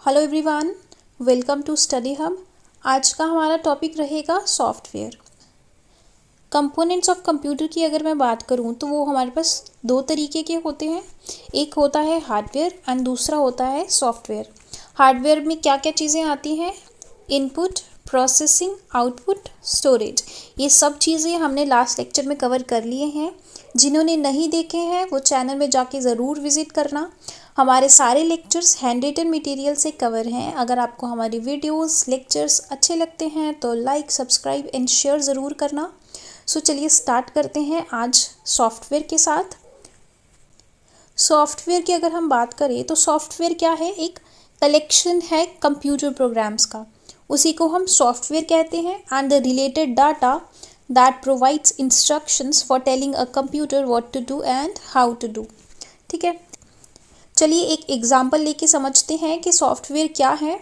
Hello everyone, welcome to Study Hub. आज का हमारा टॉपिक रहेगा सॉफ्टवेयर। कंपोनेंट्स ऑफ कंप्यूटर की अगर मैं बात करूं तो वो हमारे पास दो तरीके के होते हैं। एक होता है हार्डवेयर एंड दूसरा होता है सॉफ्टवेयर। हार्डवेयर में क्या क्या चीज़ें आती हैं? Input, processing, output, storage. ये सब चीज़ें हमने लास्ट लेक्चर में कवर कर लिए हैं। जिन्होंने नहीं देखे हैं वो चैनल में जाके ज़रूर विज़िट करना। हमारे सारे लेक्चर्स हैंड रिटन मटेरियल से कवर हैं। अगर आपको हमारी वीडियोस लेक्चर्स अच्छे लगते हैं तो लाइक, सब्सक्राइब एंड शेयर ज़रूर करना। सो चलिए स्टार्ट करते हैं आज सॉफ्टवेयर के साथ। सॉफ्टवेयर की अगर हम बात करें तो सॉफ्टवेयर क्या है? एक कलेक्शन है कंप्यूटर प्रोग्राम्स का, उसी को हम सॉफ्टवेयर कहते हैं। And the related data that provides instructions for telling a computer what to do and how to do. ठीक है, चलिए एक एग्जाम्पल लेके समझते हैं कि सॉफ्टवेयर क्या है।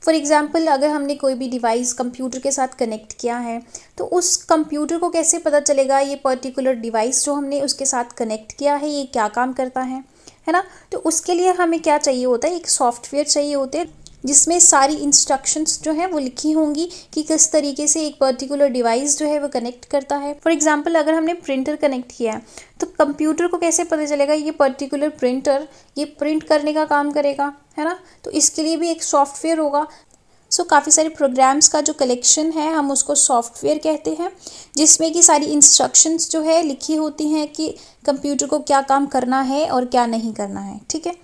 फॉर एग्जाम्पल, अगर हमने कोई भी डिवाइस कंप्यूटर के साथ कनेक्ट किया है तो उस कंप्यूटर को कैसे पता चलेगा ये पर्टिकुलर डिवाइस जो हमने उसके साथ कनेक्ट किया है ये क्या काम करता है ना। तो उसके लिए हमें क्या चाहिए होता है? एक सॉफ्टवेयर चाहिए होते हैं जिसमें सारी इंस्ट्रक्शंस जो है वो लिखी होंगी कि किस तरीके से एक पर्टिकुलर डिवाइस जो है वो कनेक्ट करता है। फॉर एग्जांपल, अगर हमने प्रिंटर कनेक्ट किया है तो कंप्यूटर को कैसे पता चलेगा ये पर्टिकुलर प्रिंटर ये प्रिंट करने का काम करेगा, है ना। तो इसके लिए भी एक सॉफ्टवेयर होगा। सो काफ़ी सारे प्रोग्राम्स का जो कलेक्शन है हम उसको सॉफ्टवेयर कहते हैं, जिसमें कि सारी इंस्ट्रक्शंस जो है लिखी होती हैं कि कंप्यूटर को क्या काम करना है और क्या नहीं करना है। ठीक है,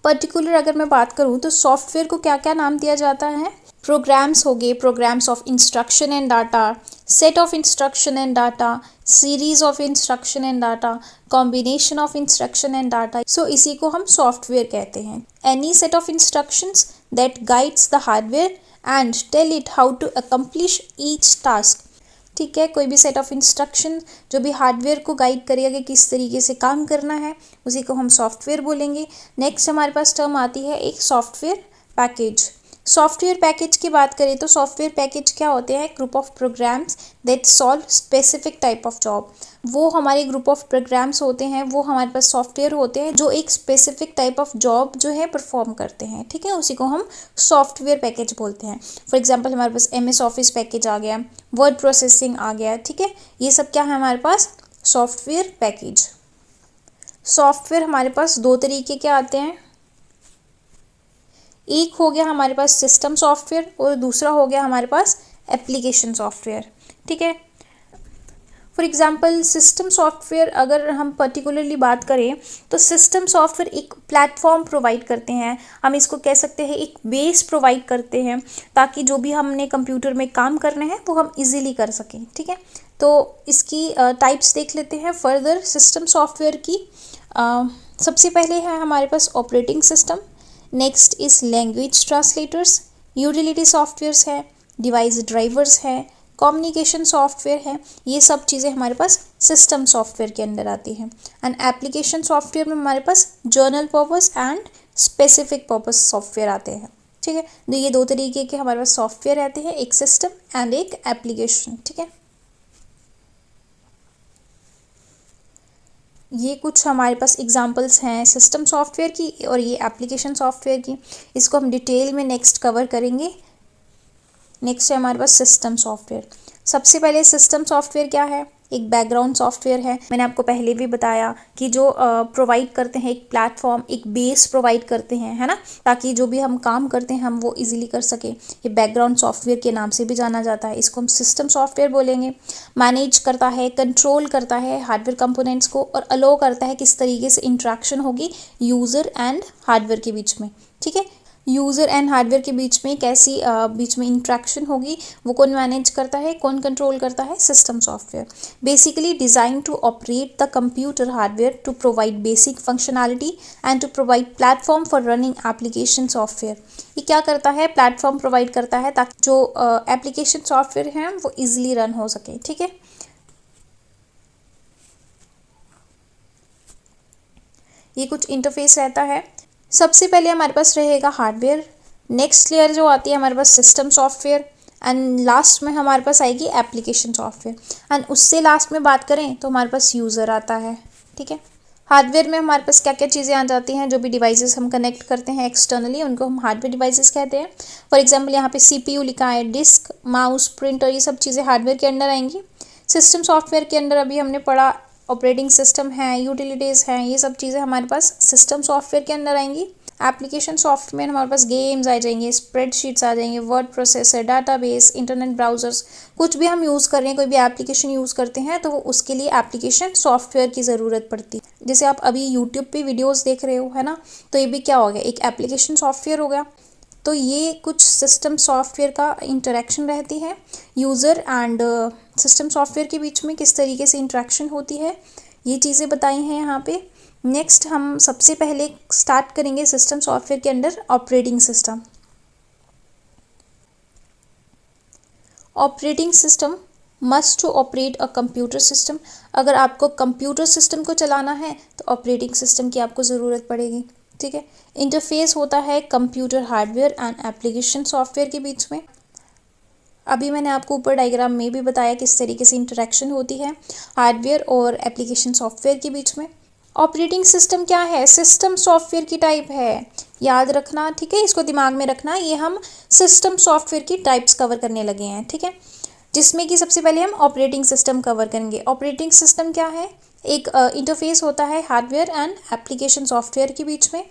पर्टिकुलर अगर मैं बात करूं तो सॉफ्टवेयर को क्या क्या नाम दिया जाता है? प्रोग्राम्स हो गए, programs of instruction and data, set of instruction and data, series of instruction and data, combination of instruction and data. So इसी को हम सॉफ्टवेयर कहते हैं। Any set of instructions that guides the hardware and tell it how to accomplish each task. ठीक है, कोई भी set of instruction जो भी हार्डवेयर को गाइड करेगा कि किस तरीके से काम करना है उसी को हम सॉफ्टवेयर बोलेंगे। नेक्स्ट हमारे पास टर्म आती है एक सॉफ्टवेयर पैकेज। सॉफ्टवेयर पैकेज की बात करें तो सॉफ्टवेयर पैकेज क्या होते हैं? Group of programs that solve specific type of job. वो हमारे ग्रुप ऑफ प्रोग्राम्स होते हैं, वो हमारे पास सॉफ्टवेयर होते हैं जो एक स्पेसिफिक टाइप ऑफ जॉब जो है परफॉर्म करते हैं। ठीक है, उसी को हम सॉफ्टवेयर पैकेज बोलते हैं। फॉर एग्जांपल, हमारे पास MS ऑफिस पैकेज आ गया, वर्ड प्रोसेसिंग आ गया। ठीक है, ये सब क्या है हमारे पास? Software package. सॉफ्टवेयर हमारे पास दो तरीके के आते हैं। एक हो गया हमारे पास सिस्टम सॉफ्टवेयर और दूसरा हो गया हमारे पास एप्लीकेशन सॉफ्टवेयर। ठीक है, फॉर एग्जांपल सिस्टम सॉफ्टवेयर अगर हम पर्टिकुलरली बात करें तो सिस्टम सॉफ्टवेयर एक प्लेटफॉर्म प्रोवाइड करते हैं। हम इसको कह सकते हैं एक बेस प्रोवाइड करते हैं ताकि जो भी हमने कंप्यूटर में काम करने हैं वो हम इजीली कर सकें। ठीक है, तो इसकी टाइप्स देख लेते हैं फर्दर सिस्टम सॉफ्टवेयर की। सबसे पहले है हमारे पास operating system, next is language translators, utility softwares है, डिवाइस ड्राइवर्स है, कम्युनिकेशन सॉफ्टवेयर है। ये सब चीज़ें हमारे पास सिस्टम सॉफ्टवेयर के अंदर आती हैं। एंड एप्लीकेशन सॉफ्टवेयर में हमारे पास journal purpose and specific purpose software आते हैं। ठीक है, तो ये दो तरीके के हमारे पास सॉफ्टवेयर रहते हैं, एक सिस्टम एंड एक एप्लीकेशन। ठीक है, ये कुछ हमारे पास एग्जांपल्स हैं सिस्टम सॉफ्टवेयर की और ये एप्लीकेशन सॉफ्टवेयर की। इसको हम डिटेल में नेक्स्ट कवर करेंगे। नेक्स्ट है हमारे पास सिस्टम सॉफ्टवेयर। सबसे पहले सिस्टम सॉफ्टवेयर क्या है? एक बैकग्राउंड सॉफ्टवेयर है। मैंने आपको पहले भी बताया कि जो प्रोवाइड करते हैं एक प्लेटफॉर्म, एक बेस प्रोवाइड करते हैं, है ना, ताकि जो भी हम काम करते हैं हम वो इजीली कर सकें। ये बैकग्राउंड सॉफ्टवेयर के नाम से भी जाना जाता है। इसको हम सिस्टम सॉफ्टवेयर बोलेंगे। मैनेज करता है, कंट्रोल करता है हार्डवेयर कंपोनेंट्स को और अलो करता है किस तरीके से इंट्रैक्शन होगी यूज़र एंड हार्डवेयर के बीच में। ठीक है, यूज़र एंड हार्डवेयर के बीच में कैसी बीच में इंट्रैक्शन होगी वो कौन मैनेज करता है, कौन कंट्रोल करता है? System software. Basically design to operate the computer hardware to provide basic functionality and to provide platform for running application software. ये क्या करता है? प्लेटफॉर्म प्रोवाइड करता है ताकि जो एप्लीकेशन सॉफ्टवेयर हैं वो ईजिली रन हो सके। ठीक है, ये कुछ इंटरफेस रहता है। सबसे पहले हमारे पास रहेगा हार्डवेयर, नेक्स्ट लेयर जो आती है हमारे पास सिस्टम सॉफ्टवेयर एंड लास्ट में हमारे पास आएगी एप्लीकेशन सॉफ्टवेयर। एंड उससे लास्ट में बात करें तो हमारे पास यूज़र आता है। ठीक है, हार्डवेयर में हमारे पास क्या क्या चीज़ें आ जाती हैं, जो भी डिवाइसेस हम कनेक्ट करते हैं एक्सटर्नली उनको हम हार्डवेयर डिवाइसेस कहते हैं। फॉर एग्जांपल यहाँ पे सीपीयू लिखा है, डिस्क, माउस, प्रिंटर, ये सब चीज़ें हार्डवेयर के अंडर आएंगी। सिस्टम सॉफ्टवेयर के अंदर अभी हमने पढ़ा ऑपरेटिंग सिस्टम है, यूटिलिटीज़ हैं, ये सब चीज़ें हमारे पास सिस्टम सॉफ्टवेयर के अंदर आएंगी। एप्लीकेशन सॉफ्टवेयर हमारे पास गेम्स आ जाएंगे, स्प्रेडशीट्स आ जाएंगे, word processor, database, internet browsers, कुछ भी हम यूज़ कर रहे हैं, कोई भी एप्लीकेशन यूज़ करते हैं तो वो उसके लिए एप्लीकेशन सॉफ्टवेयर की ज़रूरत पड़ती है। जैसे आप अभी यूट्यूब पे वीडियोस देख रहे हो, है ना, तो ये भी क्या हो गया, एक एप्लीकेशन सॉफ्टवेयर हो गया। तो ये कुछ सिस्टम सॉफ्टवेयर का इंटरेक्शन रहती है यूज़र एंड सिस्टम सॉफ्टवेयर के बीच में, किस तरीके से इंटरेक्शन होती है, ये चीज़ें बताई हैं यहाँ पे। नेक्स्ट हम सबसे पहले स्टार्ट करेंगे सिस्टम सॉफ्टवेयर के under operating system. Operating system must to operate a computer system. अगर आपको कंप्यूटर सिस्टम को चलाना है तो ऑपरेटिंग सिस्टम की आपको ज़रूरत पड़ेगी, ठीक है। इंटरफेस होता है computer hardware and application software के बीच में। अभी मैंने आपको ऊपर डायग्राम में भी बताया किस तरीके से इंटरेक्शन होती है हार्डवेयर और एप्लीकेशन सॉफ्टवेयर के बीच में। ऑपरेटिंग सिस्टम क्या है, सिस्टम सॉफ्टवेयर की टाइप है, याद रखना, ठीक है, इसको दिमाग में रखना। ये हम सिस्टम सॉफ्टवेयर की टाइप्स कवर करने लगे हैं, ठीक है, जिसमें कि सबसे पहले हम ऑपरेटिंग सिस्टम कवर करेंगे। ऑपरेटिंग सिस्टम क्या है, एक इंटरफेस होता है हार्डवेयर एंड एप्लीकेशन सॉफ्टवेयर के बीच में।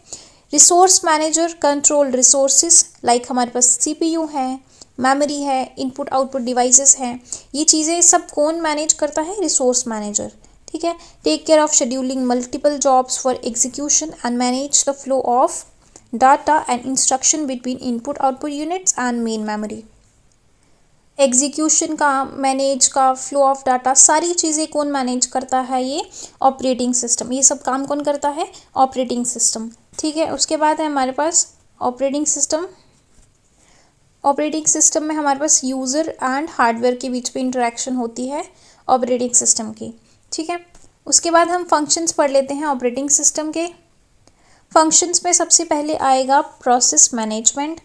Resource manager control resources, like हमारे पास सीपीयू है, मेमोरी है, इनपुट आउटपुट डिवाइसेस हैं, ये चीज़ें सब कौन मैनेज करता है, रिसोर्स मैनेजर, ठीक है। Take care of scheduling multiple jobs for execution and manage the flow of data and instruction between input output units and main memory. Execution का, मैनेज का, फ्लो ऑफ डाटा, सारी चीज़ें कौन manage करता है, ये ऑपरेटिंग सिस्टम। ये सब काम कौन करता है, ऑपरेटिंग सिस्टम, ठीक है। उसके बाद है हमारे पास ऑपरेटिंग सिस्टम। ऑपरेटिंग सिस्टम में हमारे पास यूज़र एंड हार्डवेयर के बीच में इंटरेक्शन होती है ऑपरेटिंग सिस्टम की, ठीक है। उसके बाद हम फंक्शंस पढ़ लेते हैं ऑपरेटिंग सिस्टम के। फंक्शंस में सबसे पहले आएगा प्रोसेस मैनेजमेंट।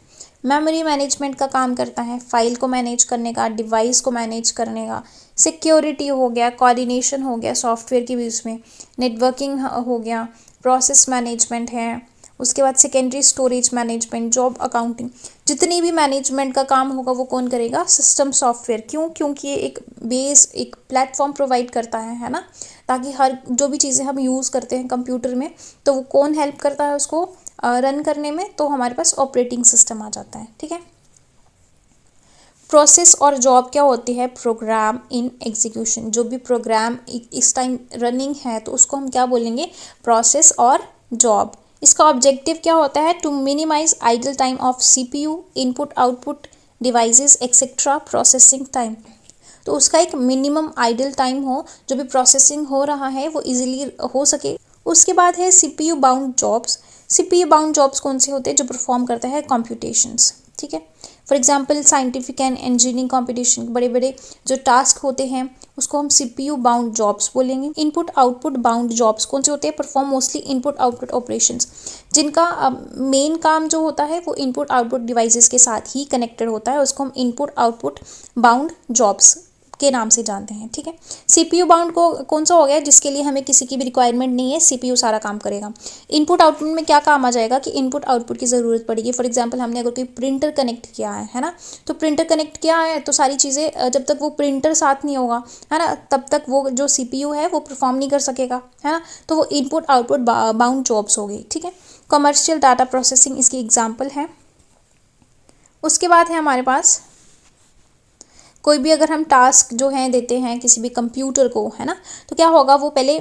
मेमोरी मैनेजमेंट का काम करता है, फाइल को मैनेज करने का, डिवाइस को मैनेज करने का। सिक्योरिटी हो गया, कोऑर्डिनेशन हो गया सॉफ्टवेयर के बीच में, नेटवर्किंग हो गया, प्रोसेस मैनेजमेंट है। उसके बाद secondary storage management, job accounting, जितनी भी मैनेजमेंट का काम होगा वो कौन करेगा, सिस्टम सॉफ्टवेयर। क्यों, क्योंकि ये एक बेस, एक प्लेटफॉर्म प्रोवाइड करता है ना, ताकि हर जो भी चीज़ें हम यूज़ करते हैं कंप्यूटर में तो वो कौन हेल्प करता है उसको रन करने में, तो हमारे पास ऑपरेटिंग सिस्टम आ जाता है, ठीक है। प्रोसेस और जॉब क्या होती है, प्रोग्राम इन एग्जीक्यूशन। जो भी प्रोग्राम इस टाइम रनिंग है तो उसको हम क्या बोलेंगे, प्रोसेस और जॉब। इसका ऑब्जेक्टिव क्या होता है, to minimize idle time of CPU, input output devices etcetera, processing time. तो उसका एक मिनिमम आइडल टाइम हो, जो भी प्रोसेसिंग हो रहा है वो इजीली हो सके। उसके बाद है CPU bound jobs. CPU bound jobs कौन से होते हैं, जो परफॉर्म करता है कंप्यूटेशंस, ठीक है। For example scientific and engineering competition, बड़े बड़े जो टास्क होते हैं उसको हम सीपीयू बाउंड जॉब्स बोलेंगे। इनपुट आउटपुट बाउंड जॉब्स कौन से होते हैं, perform mostly input output operations, जिनका मेन काम जो होता है वो इनपुट आउटपुट डिवाइसेस के साथ ही कनेक्टेड होता है, उसको हम इनपुट आउटपुट बाउंड जॉब्स के नाम से जानते हैं, ठीक है। सीपीयू बाउंड को कौन सा हो गया, जिसके लिए हमें किसी की भी रिक्वायरमेंट नहीं है, सीपीयू सारा काम करेगा। इनपुट आउटपुट में क्या काम आ जाएगा कि इनपुट आउटपुट की ज़रूरत पड़ेगी। फॉर एग्जांपल हमने अगर कोई प्रिंटर कनेक्ट किया है ना, तो प्रिंटर कनेक्ट किया है तो सारी चीज़ें, जब तक वो प्रिंटर साथ नहीं होगा, है ना, तब तक वो जो सीपीयू है वो परफॉर्म नहीं कर सकेगा, है ना, तो वो इनपुट आउटपुट बाउंड जॉब्स हो गई, ठीक है। कमर्शियल डाटा प्रोसेसिंग इसकी एग्जाम्पल है। उसके बाद है हमारे पास कोई भी अगर हम टास्क जो है देते हैं किसी भी कंप्यूटर को, है ना, तो क्या होगा, वो पहले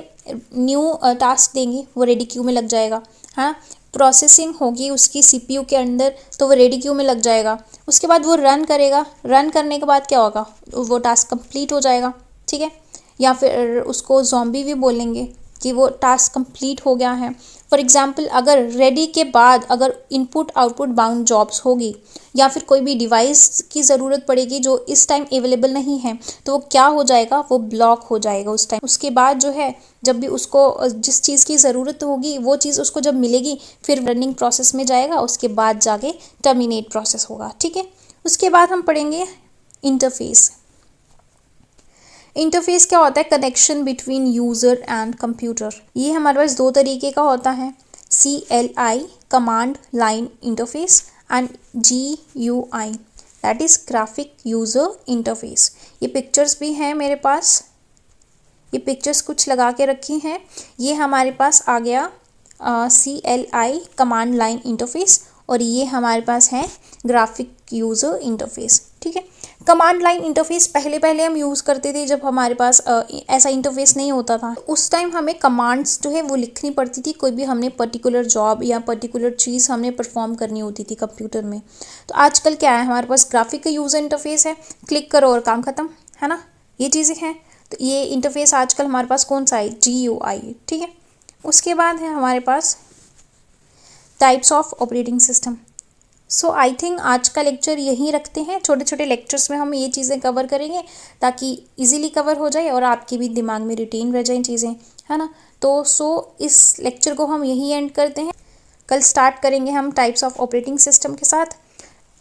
न्यू टास्क देंगे, वो रेडी क्यू में लग जाएगा, हाँ, प्रोसेसिंग होगी उसकी सीपीयू के अंदर तो वो रेडी क्यू में लग जाएगा। उसके बाद वो रन करेगा, रन करने के बाद क्या होगा, वो टास्क कंप्लीट हो जाएगा, ठीक है। या फिर उसको ज़ॉम्बी भी बोलेंगे कि वो टास्क कंप्लीट हो गया है। फॉर एग्जांपल अगर रेडी के बाद अगर इनपुट आउटपुट बाउंड जॉब्स होगी या फिर कोई भी डिवाइस की ज़रूरत पड़ेगी जो इस टाइम अवेलेबल नहीं है, तो वो क्या हो जाएगा, वो ब्लॉक हो जाएगा उस टाइम। उसके बाद जो है जब भी उसको जिस चीज़ की ज़रूरत होगी वो चीज़ उसको जब मिलेगी फिर रनिंग प्रोसेस में जाएगा, उसके बाद जाके टर्मिनेट प्रोसेस होगा, ठीक है। उसके बाद हम पढ़ेंगे इंटरफेस। इंटरफेस क्या होता है? Connection between user and computer. ये हमारे पास दो तरीके का होता है, CLI command line interface and GUI that is graphic user interface. ये पिक्चर्स भी हैं मेरे पास, ये पिक्चर्स कुछ लगा के रखी हैं। ये हमारे पास आ गया CLI कमांड लाइन इंटरफेस और ये हमारे पास है ग्राफिक यूज़र इंटरफेस। ठीक है, कमांड लाइन इंटरफेस पहले हम यूज़ करते थे जब हमारे पास ऐसा इंटरफेस नहीं होता था। उस टाइम हमें कमांड्स जो है वो लिखनी पड़ती थी, कोई भी हमने पर्टिकुलर जॉब या पर्टिकुलर चीज़ हमने परफॉर्म करनी होती थी कंप्यूटर में। तो आजकल क्या है, हमारे पास ग्राफिक यूज़र इंटरफेस है, क्लिक करो और काम ख़त्म, है ना, ये चीज़ें हैं। तो ये इंटरफेस आजकल हमारे पास कौन सा है? GUI। ठीक है, उसके बाद है हमारे पास types of operating system. So I think आज का लेक्चर यहीं रखते हैं। छोटे छोटे लेक्चर्स में हम ये चीज़ें कवर करेंगे ताकि इजीली कवर हो जाए और आपके भी दिमाग में रिटेन रह जाएं चीज़ें, है ना। तो इस लेक्चर को हम यहीं एंड करते हैं। कल स्टार्ट करेंगे हम टाइप्स ऑफ ऑपरेटिंग सिस्टम के साथ।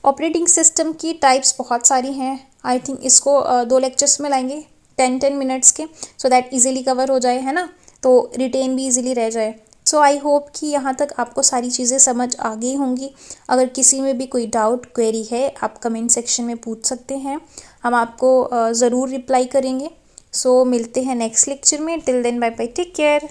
ऑपरेटिंग सिस्टम की टाइप्स बहुत सारी हैं। आई थिंक इसको 2 लेक्चर्स में लाएंगे 10 मिनट्स के, सो दैट इजीली कवर हो जाए, है ना, तो रिटेन भी इजीली रह जाए। सो आई होप कि यहाँ तक आपको सारी चीज़ें समझ आ गई होंगी। अगर किसी में भी कोई डाउट क्वेरी है आप कमेंट सेक्शन में पूछ सकते हैं, हम आपको ज़रूर रिप्लाई करेंगे। सो मिलते हैं नेक्स्ट लेक्चर में। Till then bye bye, take care.